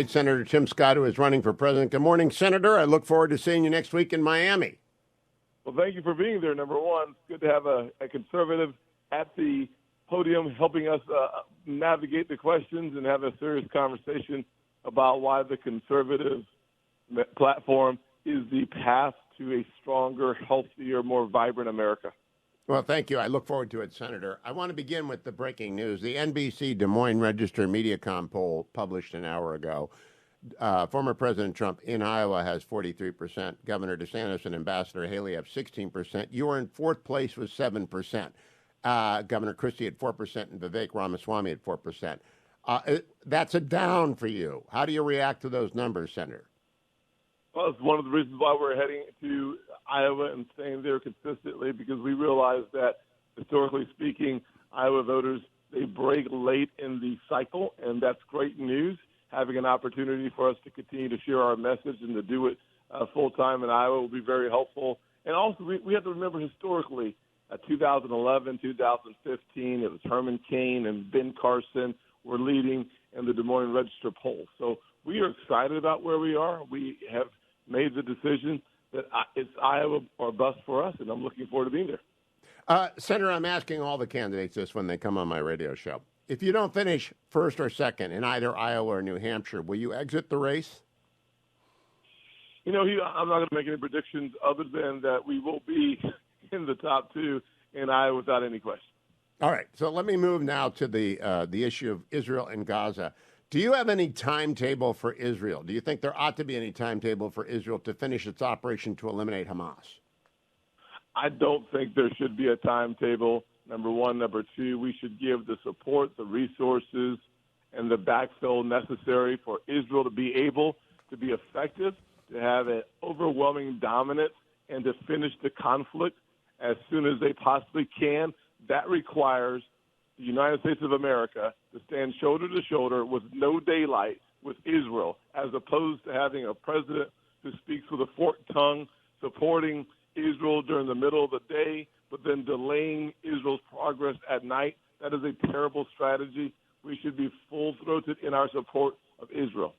Senator Tim Scott, who is running for president. Good morning, Senator. I look forward to seeing you next week in Miami. Well, thank you for being there, number one. It's good to have a conservative at the podium helping us navigate the questions and have a serious conversation about why the conservative platform is the path to a stronger, healthier, more vibrant America. Well, thank you. I look forward to it, Senator. I want to begin with the breaking news. The NBC Des Moines Register Mediacom poll published an hour ago. Former President Trump in Iowa has 43%. Governor DeSantis and Ambassador Haley have 16%. You are in fourth place with 7%. Governor Christie at 4% and Vivek Ramaswamy at 4%. That's a down for you. How do you react to those numbers, Senator? Well, it's one of the reasons why we're heading to Iowa and staying there consistently, because we realize that, historically speaking, Iowa voters, they break late in the cycle, and that's great news. Having an opportunity for us to continue to share our message and to do it full-time in Iowa will be very helpful. And also, we have to remember historically, 2011, 2015, it was Herman Cain and Ben Carson were leading in the Des Moines Register poll. So we are excited about where we are. We have made the decision that it's Iowa or bust for us, and I'm looking forward to being there. Senator, I'm asking all the candidates this when they come on my radio show. If you don't finish first or second in either Iowa or New Hampshire, will you exit the race? You know, I'm not going to make any predictions other than that we will be in the top two in Iowa without any question. All right, so let me move now to the issue of Israel and Gaza. Do you have any timetable for Israel? Do you think there ought to be any timetable for Israel to finish its operation to eliminate Hamas? I don't think there should be a timetable, number one. Number two, we should give the support, the resources, and the backfill necessary for Israel to be able to be effective, to have an overwhelming dominance, and to finish the conflict as soon as they possibly can. That requires the United States of America to stand shoulder to shoulder with no daylight with Israel, as opposed to having a president who speaks with a forked tongue, supporting Israel during the middle of the day, but then delaying Israel's progress at night. That is a terrible strategy. We should be full-throated in our support of Israel.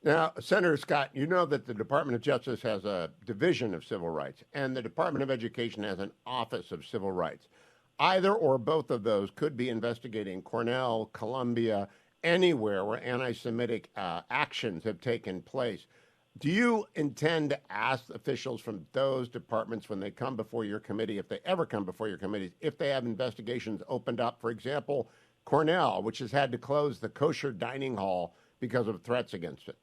Now, Senator Scott, you know that the Department of Justice has a division of civil rights, and the Department of Education has an office of civil rights. Either or both of those could be investigating Cornell, Columbia, anywhere where anti-Semitic actions have taken place. Do you intend to ask officials from those departments when they come before your committee, if they ever come before your committees, if they have investigations opened up? For example, Cornell, which has had to close the kosher dining hall because of threats against it.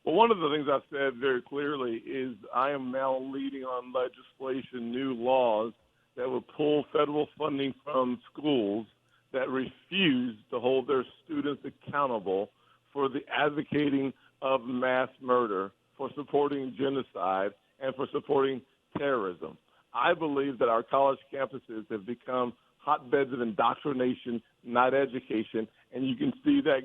Well, one of the things I've said very clearly is I am now leading on legislation, new laws, that will pull federal funding from schools that refuse to hold their students accountable for the advocating of mass murder, for supporting genocide, and for supporting terrorism. I believe that our college campuses have become hotbeds of indoctrination, not education, and you can see that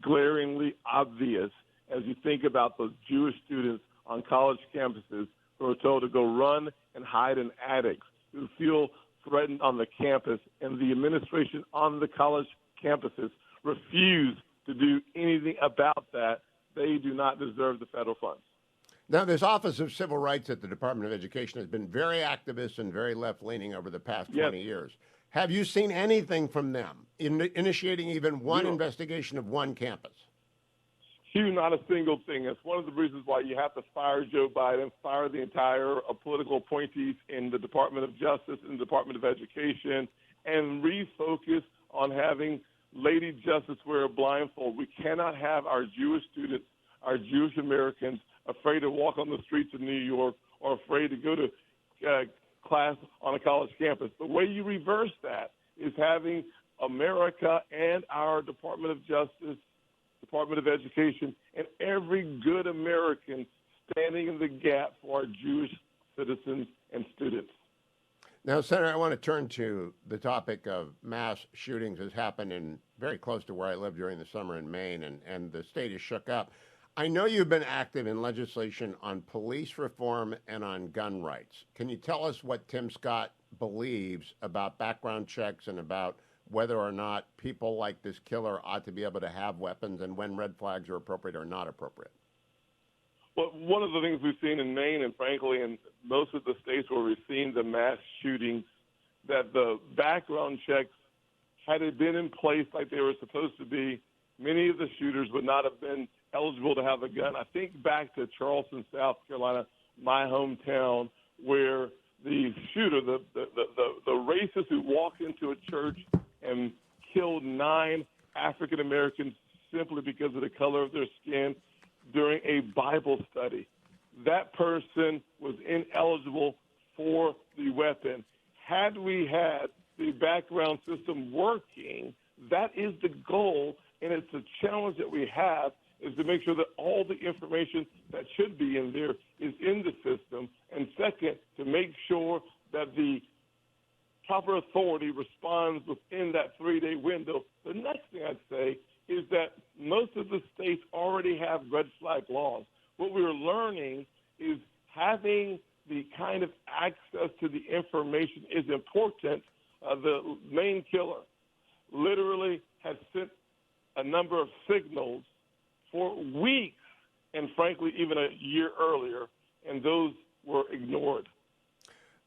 glaringly obvious as you think about those Jewish students on college campuses who are told to go run and hide in attics, who feel threatened on the campus, and the administration on the college campuses refuse to do anything about that. They do not deserve the federal funds. Now, this Office of Civil Rights at the Department of Education has been very activist and very left-leaning over the past 20 years. Have you seen anything from them initiating even one investigation of one campus? Hugh, not a single thing. It's one of the reasons why you have to fire Joe Biden, fire the entire political appointees in the Department of Justice and the Department of Education, and refocus on having Lady Justice wear a blindfold. We cannot have our Jewish students, our Jewish Americans, afraid to walk on the streets of New York or afraid to go to class on a college campus. The way you reverse that is having America and our Department of Justice, Department of Education, and every good American standing in the gap for our Jewish citizens and students. Now, Senator, I want to turn to the topic of mass shootings has happened in very close to where I live during the summer in Maine, and the state is shook up. I know you've been active in legislation on police reform and on gun rights. Can you tell us what Tim Scott believes about background checks and about whether or not people like this killer ought to be able to have weapons and when red flags are appropriate or not appropriate? Well, one of the things we've seen in Maine and, frankly, in most of the states where we've seen the mass shootings, that the background checks, had it been in place like they were supposed to be, many of the shooters would not have been eligible to have a gun. I think back to Charleston, South Carolina, my hometown, where the shooter, the racist who walked into a church and killed 9 African Americans simply because of the color of their skin during a Bible study. That person was ineligible for the weapon. Had we had the background system working, that is the goal, and it's a challenge that we have, is to make sure that all the information that should be in there is in the system, and second, to make sure that the proper authority responds within that 3-day window. The next thing I'd say is that most of the states already have red flag laws. What we're learning is having the kind of access to the information is important. The main killer literally has sent a number of signals for weeks and, frankly, even a year earlier, and those were ignored.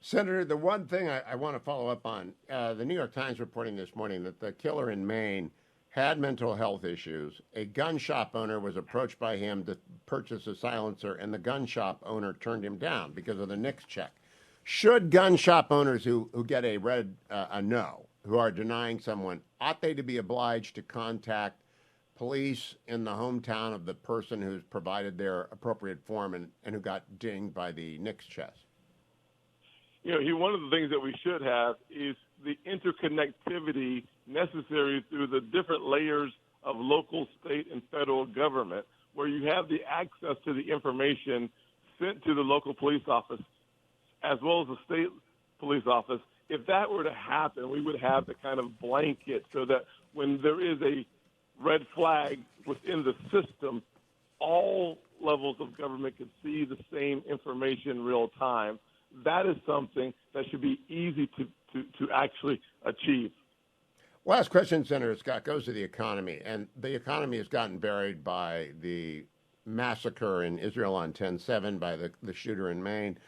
Senator, the one thing I want to follow up on, the New York Times reporting this morning that the killer in Maine had mental health issues. A gun shop owner was approached by him to purchase a silencer, and the gun shop owner turned him down because of the NICS check. Should gun shop owners who get a no, who are denying someone, ought they to be obliged to contact police in the hometown of the person who's provided their appropriate form and who got dinged by the NICS check? One of the things that we should have is the interconnectivity necessary through the different layers of local, state, and federal government, where you have the access to the information sent to the local police office as well as the state police office. If that were to happen, we would have the kind of blanket so that when there is a red flag within the system, all levels of government can see the same information real time. That is something that should be easy to actually achieve. Last question, Senator Scott, goes to the economy. And the economy has gotten buried by the massacre in Israel on 10/7 by the shooter in Maine.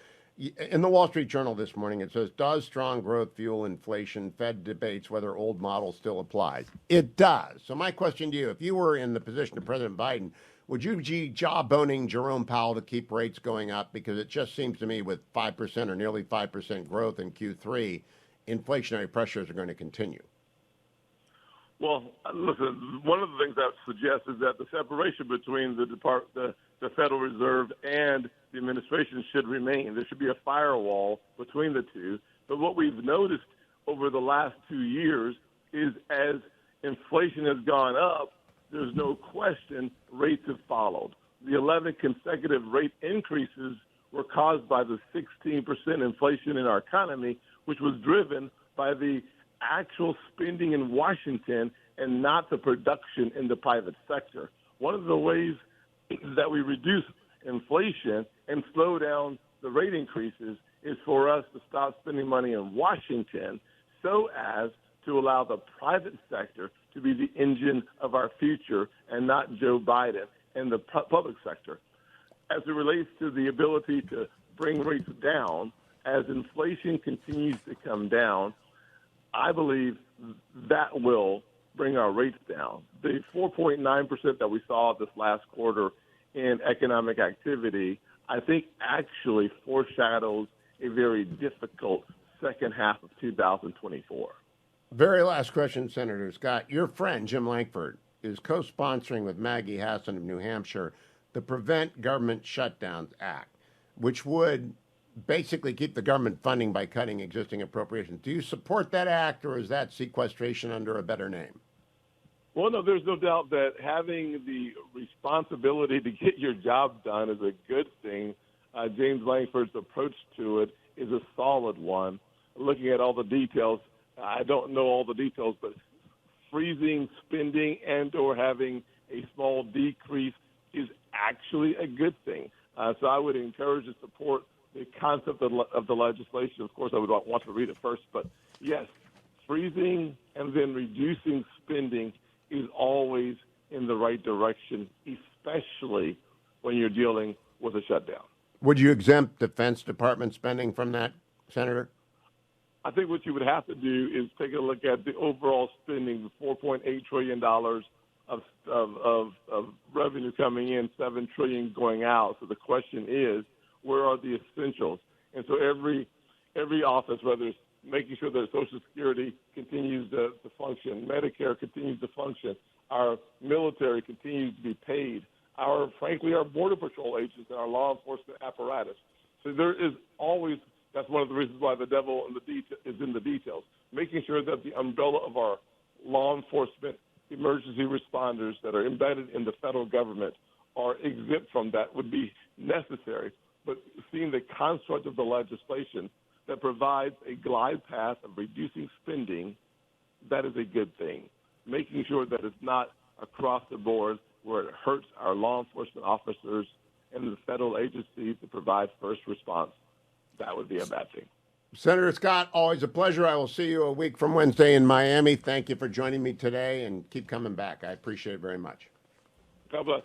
In the Wall Street Journal this morning, it says, does strong growth fuel inflation? Fed debates whether old model still applies. It does. So my question to you, if you were in the position of President Biden, would you be jawboning Jerome Powell to keep rates going up? Because it just seems to me with 5% or nearly 5% growth in Q3, inflationary pressures are going to continue. Well, listen, one of the things that suggests is that the separation between the Federal Reserve and the administration should remain. There should be a firewall between the two. But what we've noticed over the last 2 years is as inflation has gone up, there's no question rates have followed. The 11 consecutive rate increases were caused by the 16% inflation in our economy, which was driven by the actual spending in Washington and not the production in the private sector. One of the ways that we reduce inflation and slow down the rate increases is for us to stop spending money in Washington so as to allow the private sector to be the engine of our future and not Joe Biden and the public sector. As it relates to the ability to bring rates down, as inflation continues to come down, I believe that will bring our rates down. The 4.9% that we saw this last quarter in economic activity, I think actually foreshadows a very difficult second half of 2024. Very last question, Senator Scott. Your friend, Jim Lankford, is co-sponsoring with Maggie Hassan of New Hampshire the Prevent Government Shutdowns Act, which would basically keep the government funding by cutting existing appropriations. Do you support that act, or is that sequestration under a better name? Well, no, there's no doubt that having the responsibility to get your job done is a good thing. James Lankford's approach to it is a solid one. Looking at all the details, I don't know all the details, but freezing spending and or having a small decrease is actually a good thing. So I would encourage to support the concept of the legislation. Of course, I would want to read it first, but yes, freezing and then reducing spending is always in the right direction, especially when you're dealing with a shutdown. Would you exempt Defense Department spending from that, Senator? I think what you would have to do is take a look at the overall spending, the $4.8 trillion of revenue coming in, $7 trillion going out. So the question is, where are the essentials? And so every office, whether it's making sure that Social Security continues to function, Medicare continues to function, our military continues to be paid, frankly, our Border Patrol agents and our law enforcement apparatus. So there is always, that's one of the reasons why the devil is in the details, making sure that the umbrella of our law enforcement emergency responders that are embedded in the federal government are exempt from that would be necessary. But seeing the construct of the legislation that provides a glide path of reducing spending, that is a good thing. Making sure that it's not across the board where it hurts our law enforcement officers and the federal agencies to provide first response, that would be a bad thing. Senator Scott, always a pleasure. I will see you a week from Wednesday in Miami. Thank you for joining me today, and keep coming back. I appreciate it very much. God bless.